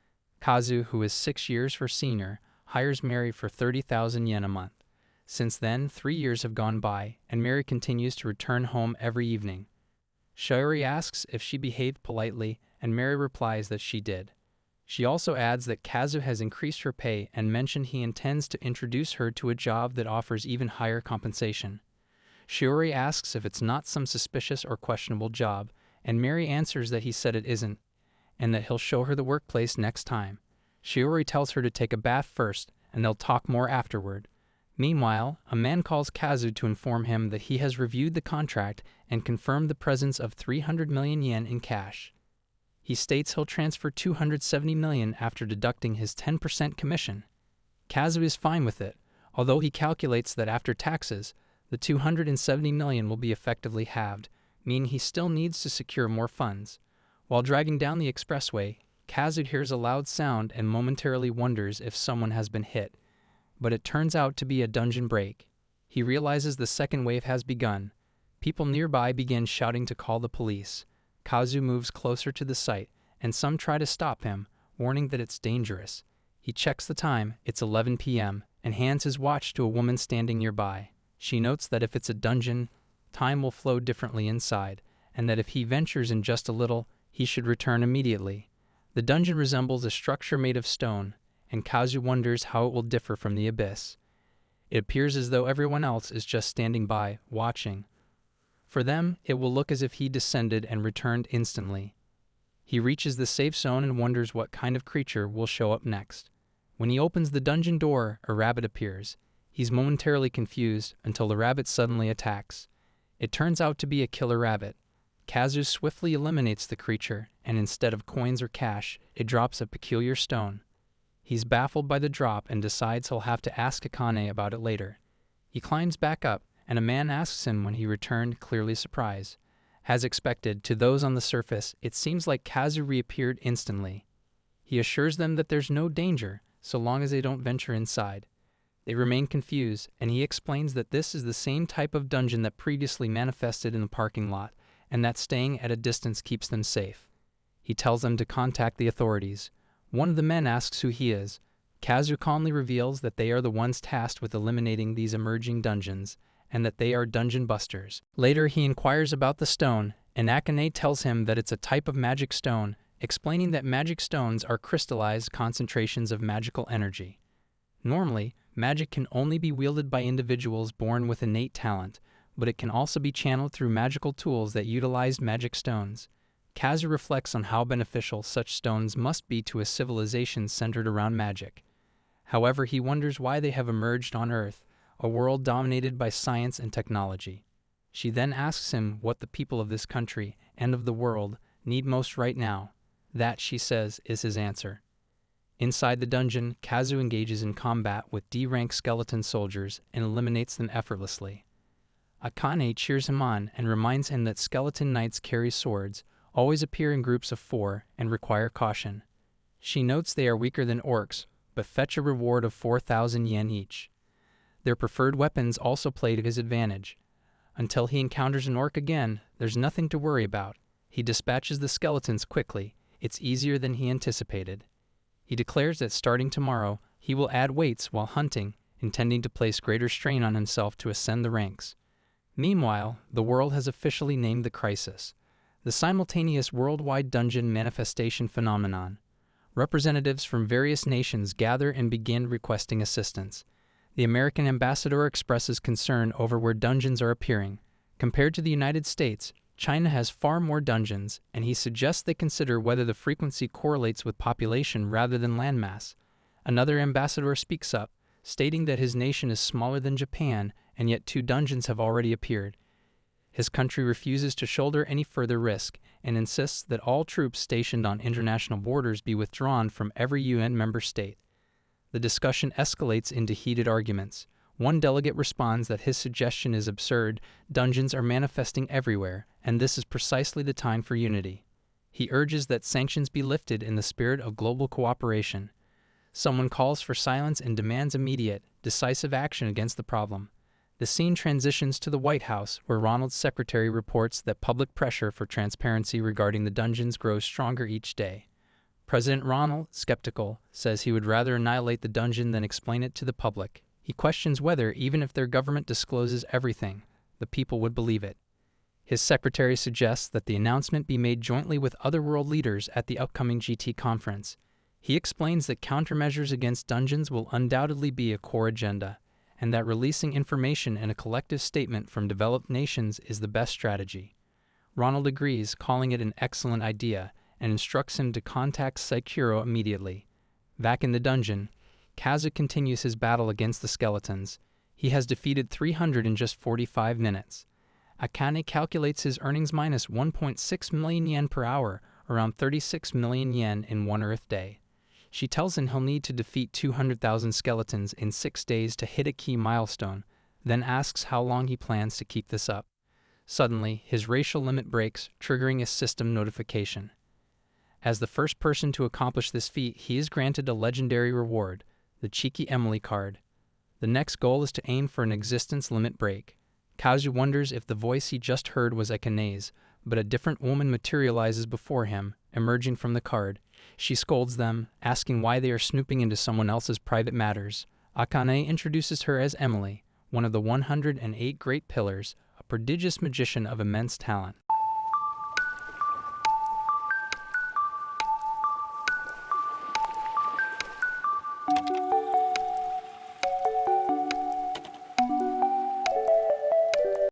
Speaker 1: Kazu, who is 6 years her senior, hires Mary for 30,000 yen a month. Since then, 3 years have gone by, and Mary continues to return home every evening. Shiori asks if she behaved politely, and Mary replies that she did. She also adds that Kazu has increased her pay and mentioned he intends to introduce her to a job that offers even higher compensation. Shiori asks if it's not some suspicious or questionable job, and Mary answers that he said it isn't, and that he'll show her the workplace next time. Shiori tells her to take a bath first, and they'll talk more afterward. Meanwhile, a man calls Kazu to inform him that he has reviewed the contract and confirmed the presence of 300 million yen in cash. He states he'll transfer 270 million after deducting his 10% commission. Kazu is fine with it, although he calculates that after taxes, the 270 million will be effectively halved, meaning he still needs to secure more funds. While driving down the expressway, Kazu hears a loud sound and momentarily wonders if someone has been hit, but it turns out to be a dungeon break. He realizes the second wave has begun. People nearby begin shouting to call the police. Kazu moves closer to the site, and some try to stop him, warning that it's dangerous. He checks the time, it's 11 p.m., and hands his watch to a woman standing nearby. She notes that if it's a dungeon, time will flow differently inside, and that if he ventures in just a little, he should return immediately. The dungeon resembles a structure made of stone, and Kazu wonders how it will differ from the abyss. It appears as though everyone else is just standing by, watching. For them, it will look as if he descended and returned instantly. He reaches the safe zone and wonders what kind of creature will show up next. When he opens the dungeon door, a rabbit appears. He's momentarily confused until the rabbit suddenly attacks. It turns out to be a killer rabbit. Kazu swiftly eliminates the creature, and instead of coins or cash, it drops a peculiar stone. He's baffled by the drop and decides he'll have to ask Akane about it later. He climbs back up, and a man asks him when he returned, clearly surprised. As expected, to those on the surface, it seems like Kazu reappeared instantly. He assures them that there's no danger, so long as they don't venture inside. They remain confused, and he explains that this is the same type of dungeon that previously manifested in the parking lot, and that staying at a distance keeps them safe. He tells them to contact the authorities. One of the men asks who he is. Kazu calmly reveals that they are the ones tasked with eliminating these emerging dungeons, and that they are dungeon busters. Later, he inquires about the stone, and Akane tells him that it's a type of magic stone, explaining that magic stones are crystallized concentrations of magical energy. Normally, magic can only be wielded by individuals born with innate talent, but it can also be channeled through magical tools that utilize magic stones. Kazu reflects on how beneficial such stones must be to a civilization centered around magic. However, he wonders why they have emerged on Earth, a world dominated by science and technology. She then asks him what the people of this country and of the world need most right now. That, she says, is his answer. Inside the dungeon, Kazu engages in combat with D-rank skeleton soldiers and eliminates them effortlessly. Akane cheers him on and reminds him that skeleton knights carry swords, always appear in groups of 4, and require caution. She notes they are weaker than orcs, but fetch a reward of 4,000 yen each. Their preferred weapons also play to his advantage. Until he encounters an orc again, there's nothing to worry about. He dispatches the skeletons quickly. It's easier than he anticipated. He declares that starting tomorrow, he will add weights while hunting, intending to place greater strain on himself to ascend the ranks. Meanwhile, the world has officially named the crisis the simultaneous worldwide dungeon manifestation phenomenon. Representatives from various nations gather and begin requesting assistance. The American ambassador expresses concern over where dungeons are appearing. Compared to the United States, China has far more dungeons, and he suggests they consider whether the frequency correlates with population rather than landmass. Another ambassador speaks up, stating that his nation is smaller than Japan, and yet 2 dungeons have already appeared. His country refuses to shoulder any further risk and insists that all troops stationed on international borders be withdrawn from every UN member state. The discussion escalates into heated arguments. One delegate responds that his suggestion is absurd. Dungeons are manifesting everywhere, and this is precisely the time for unity. He urges that sanctions be lifted in the spirit of global cooperation. Someone calls for silence and demands immediate, decisive action against the problem. The scene transitions to the White House, where Ronald's secretary reports that public pressure for transparency regarding the dungeons grows stronger each day. President Ronald, skeptical, says he would rather annihilate the dungeon than explain it to the public. He questions whether, even if their government discloses everything, the people would believe it. His secretary suggests that the announcement be made jointly with other world leaders at the upcoming GT conference. He explains that countermeasures against dungeons will undoubtedly be a core agenda, and that releasing information in a collective statement from developed nations is the best strategy. Ronald agrees, calling it an excellent idea, and instructs him to contact Saikuro immediately. Back in the dungeon, Kazu continues his battle against the skeletons. He has defeated 300 in just 45 minutes. Akane calculates his earnings minus 1.6 million yen per hour, around 36 million yen in one Earth day. She tells him he'll need to defeat 200,000 skeletons in 6 days to hit a key milestone, then asks how long he plans to keep this up. Suddenly, his racial limit breaks, triggering a system notification. As the first person to accomplish this feat, he is granted a legendary reward, the Cheeky Emily card. The next goal is to aim for an existence limit break. Kazu wonders if the voice he just heard was Akane's, but a different woman materializes before him, emerging from the card. She scolds them, asking why they are snooping into someone else's private matters. Akane introduces her as Emily, one of the 108 Great Pillars, a prodigious magician of immense talent.